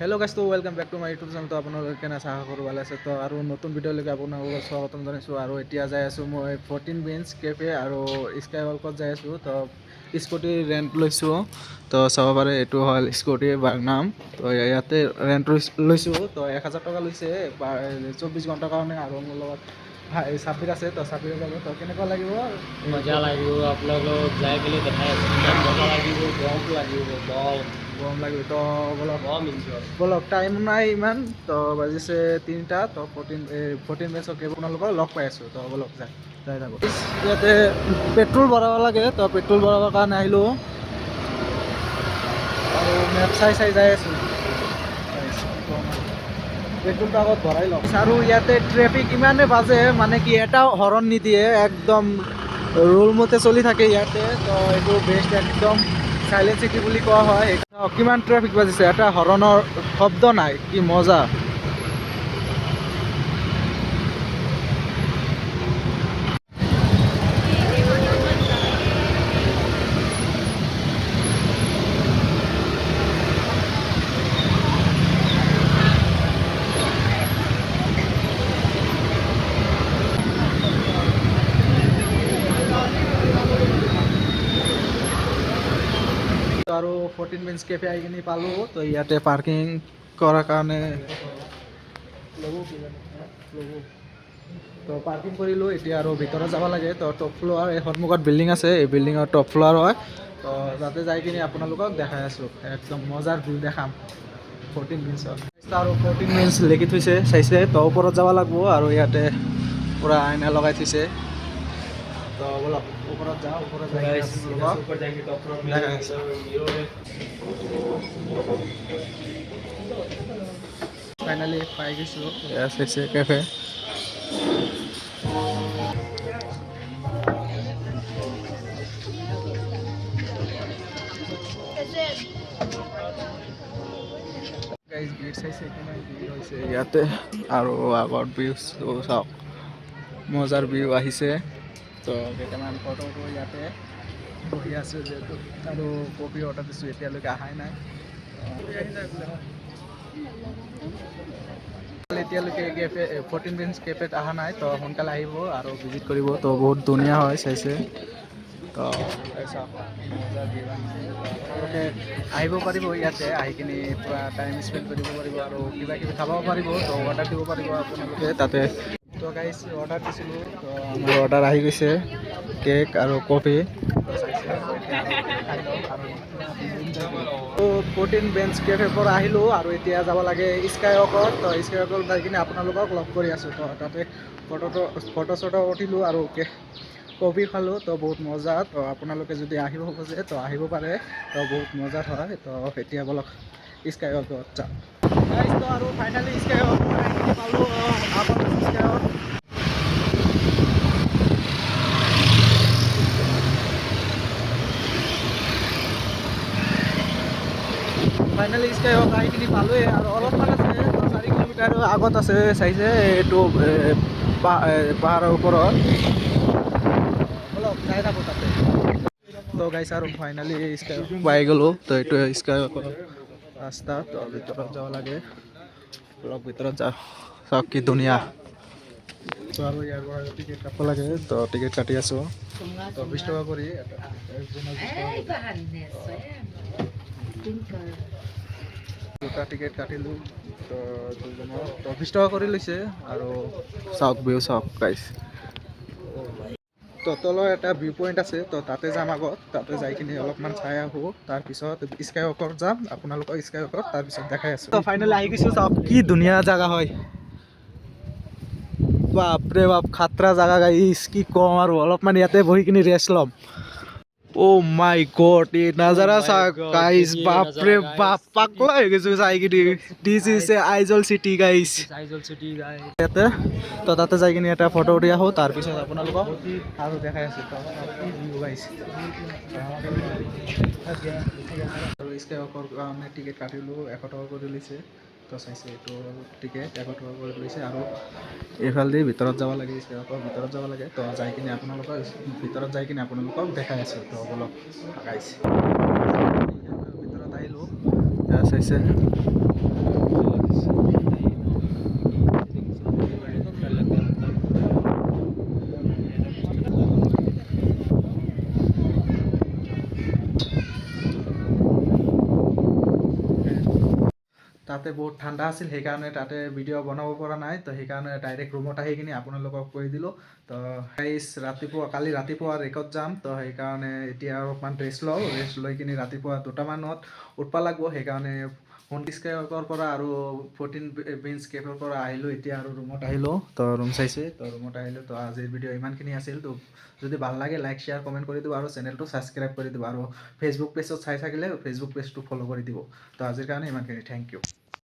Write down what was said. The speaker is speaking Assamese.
Hello' guys, welcome back to my YouTube channel. তো আপোনালোকে কেনে আশা কৰোঁ ভালে আছে। তো আৰু নতুন ভিডিঅ'লৈকে আপোনালোকক স্বাগতম জনাইছোঁ। আৰু এতিয়া যাই আছোঁ মই 14 বেঞ্চ কেফে আৰু স্কাই ৱাকত যাই আছোঁ। তো স্কুটি ৰেণ্ট লৈছোঁ। তো চাব পাৰে এইটো হ'ল স্কুটি নাম। তো ইয়াতে ৰেণ্ট লৈছোঁ। তো 1000 টকা লৈছে 24 ঘণ্টাৰ কাৰণে। আৰু মোৰ লগত চাব্বিৰ আছে। তো চাব্বিৰে যাব। তো কেনেকুৱা লাগিব? মজা লাগিব। আপোনালোক যাই পেলাই দেখাই আছে ইমান মজা লাগিব, গৰমটো লাগিব, গৰম লাগিব। তো গৰম ইনজয়। বলক, টাইম নাই ইমান। তো বাজিছে 3টা। তো 14 বেঞ্চক আপোনালোকক লগ পাই আছোঁ। তো বলক যাই থাকোঁ। ইয়াতে পেট্ৰল ভৰাব লাগে। তো পেট্ৰল ভৰাবৰ কাৰণে আহিলোঁ আৰু মেপ চাই যাই আছোঁ। পেট্ৰলটো আগত ভৰাই লওঁ। আৰু ইয়াতে ট্ৰেফিক ইমানে বাজে, মানে কি এটাও হৰণ নিদিয়ে, একদম ৰুল মতে চলি থাকে ইয়াতে। তো এইটো বেষ্ট, একদম চাইলেণ্ট চিটি বুলি কোৱা হয়। কিমান ট্ৰেফিক বাজিছে, এটা হৰণৰ শব্দ নাই, কি মজা। আৰু 14 বেঞ্চ কেফে আহি কিনি পালোঁ। তো ইয়াতে পাৰ্কিং কৰাৰ কাৰণে তো পাৰ্কিং কৰিলোঁ। এতিয়া আৰু ভিতৰত যাব লাগে। তো টপ ফ্ল'ৰ, এই সন্মুখত বিল্ডিং আছে, এই বিল্ডিঙৰ টপ ফ্ল'ৰ হয়। তো তাতে যাই কিনি আপোনালোকক দেখাই আছোঁ, একদম মজাৰ ভিউ দেখাম 14 বেঞ্চত। আৰু 14 বেঞ্চ লেগি থৈছে, চাইছে। তো ওপৰত যাব লাগিব। আৰু ইয়াতে পূৰা আইনা লগাই থৈছে। তো বলক ওপৰত যাওঁ। ওপৰত যাই দেখাই আছোঁ। ফাইনেলি পাই গৈছোঁ। এয়া চাইছে কেফে। গাইজ ভিউ চাইছে কিমান ভিউ হৈছে ইয়াতে। আৰু আগত ভিউ চাওক, মজাৰ ভিউ আহিছে। তো কেইটামান ফটো ইয়াতে বহি আছে যিহেতু। আৰু কফি অৰ্ডাৰ দিছোঁ, এতিয়ালৈকে অহাই নাই। এতিয়ালৈকে কেফে 14 বেঞ্চ কেফেত অহা নাই। তো সোনকালে আহিব আৰু ভিজিট কৰিব। তো বহুত ধুনীয়া হয়, চাইছে। তো আপোনালোকে আহিব পাৰিব ইয়াতে, আহি কিনি পূৰা টাইম স্পেণ্ড কৰিব পাৰিব আৰু কিবা কিবি খাব পাৰিব। তো অৰ্ডাৰ দিব পাৰিব আপোনালোকে তাতে। তো গাইজ অৰ্ডাৰ দিছিলোঁ। তো আমাৰ অৰ্ডাৰ আহি গৈছে, কেক আৰু কফি। তো 14 বেঞ্চ কেফেৰ পৰা আহিলোঁ আৰু এতিয়া যাব লাগে স্কাই ৱাকত। তো স্কাই ৱাকত যাই কিনে আপোনালোকক লগ কৰি আছোঁ। তো তাতে ফটো চটো উঠিলোঁ আৰু কফি খালোঁ। তো বহুত মজা। তো আপোনালোকে যদি আহিব খোজে তো আহিব পাৰে। তো বহুত মজা হয়। তো এতিয়া বলক স্কাই ৱাকত যাওঁ। তো আৰু ফাইনেলি স্কাই ৱাক পালোঁ। Sky walk finally sky walk আহি কিনি পালোঁৱেই। আৰু অলপমান আছে, 4 কিলোমিটাৰ আগত আছে, চাইছে। এইটো পাহাৰৰ ওপৰত। অলপ যাই থাকোঁ তাতে। তো গাইছ আৰু ফাইনেলি স্কাই ৱাক পাই গ'লোঁ। তো এইটো স্কাই ৱাকৰ ৰাস্তা। তো ভিতৰত যাব লাগে, অলপ ভিতৰত যাওঁ। চাওক কি ধুনীয়া। তো আৰু ইয়াৰ পৰা টিকেট কাটিব লাগে। তো টিকেট কাটি আছোঁ। তো 20 টকা কৰি দুটা টিকেট কাটিলোঁ। তো দুজনৰ তো 20 টকা কৰি লৈছে। আৰু চাওক ভিউ চাওক গাইছ। তো তলৰ এটা ভিউ পইণ্ট আছে। তো তাতে যাম আগত। তাতে যাই কিনি অলপমান চাই আহোঁ। তাৰপিছত স্কাই ৱাকত যাম, আপোনালোকক স্কাই ৱাকত তাৰপিছত দেখাই আছোঁ। তো ফাইনেলি আহি গৈছোঁ। চাওক কি ধুনীয়া জেগা হয়, বাপৰে বাপ, খাতৰা জেগা গাইছ, কি ক'ম আৰু। অলপমান ইয়াতে বহি কিনি ৰেষ্ট ল'ম। অ' মাই গড, এই নাজাৰা চাওক গাইছ, বাপৰে বাপ, পাগলা হৈ গৈছোঁ চাই কিনি। This is a Aizawl city গাইছ। ইয়াতে তো তাতে যাই কিনি এটা ফটো উঠি আহোঁ, তাৰপিছত আপোনালোকক আৰু দেখাই আছোঁ। কি ভিউ গাইছ। আৰু স্কাই ৱাকৰ কাৰণে টিকেট কাটিলোঁ, 100 টকা কৰি লৈছে। তো চাইছে এইটো টিকেট 100 টকা কৰি লৈছে। আৰু এইফালেদি ভিতৰত যাব লাগে, স্কাই ৱাকৰ ভিতৰত যাব লাগে। তো যাই কিনে আপোনালোকক ভিতৰত যাই কিনে আপোনালোকক দেখাই আছোঁ। তো বলক গাইছ, ভিতৰত আহিলোঁ, চাইছে। তাতে বহুত ঠাণ্ডা আছিল সেইকাৰণে তাতে ভিডিঅ' বনাব পৰা নাই তো সেইকাৰণে ডাইৰেক্ট ৰুমত আহি কিনে আপোনালোকক কৈ দিলোঁ তো গাইজ কালি ৰাতিপুৱা ৰেকত যাম তো সেইকাৰণে এতিয়া অলপমান ৰেষ্ট লওঁ ৰেষ্ট লৈ কিনে ৰাতিপুৱা 2টামানত উঠবা লাগব সেইকাৰণে স্কাইৱকৰ পৰা আৰু 14 বেঞ্চ কেফেৰ পৰা আহিলোঁ এতিয়া আৰু ৰুমত আহিলোঁ তো ৰুম চাইছে তো ৰুমত আহিলোঁ তো আজিৰ ভিডিঅ' ইমানখিনি আছিল তো যদি ভাল লাগে লাইক শ্বেয়াৰ কমেণ্ট কৰি দিব আৰু চেনেলটো ছাবস্ক্ৰাইব কৰি দিব আৰু ফেচবুক পেজত চাই থাকিলে ফেচবুক পেজটো ফ'ল' কৰি দিব তো আজিৰ কাৰণে ইমানখিনি থেংক ইউ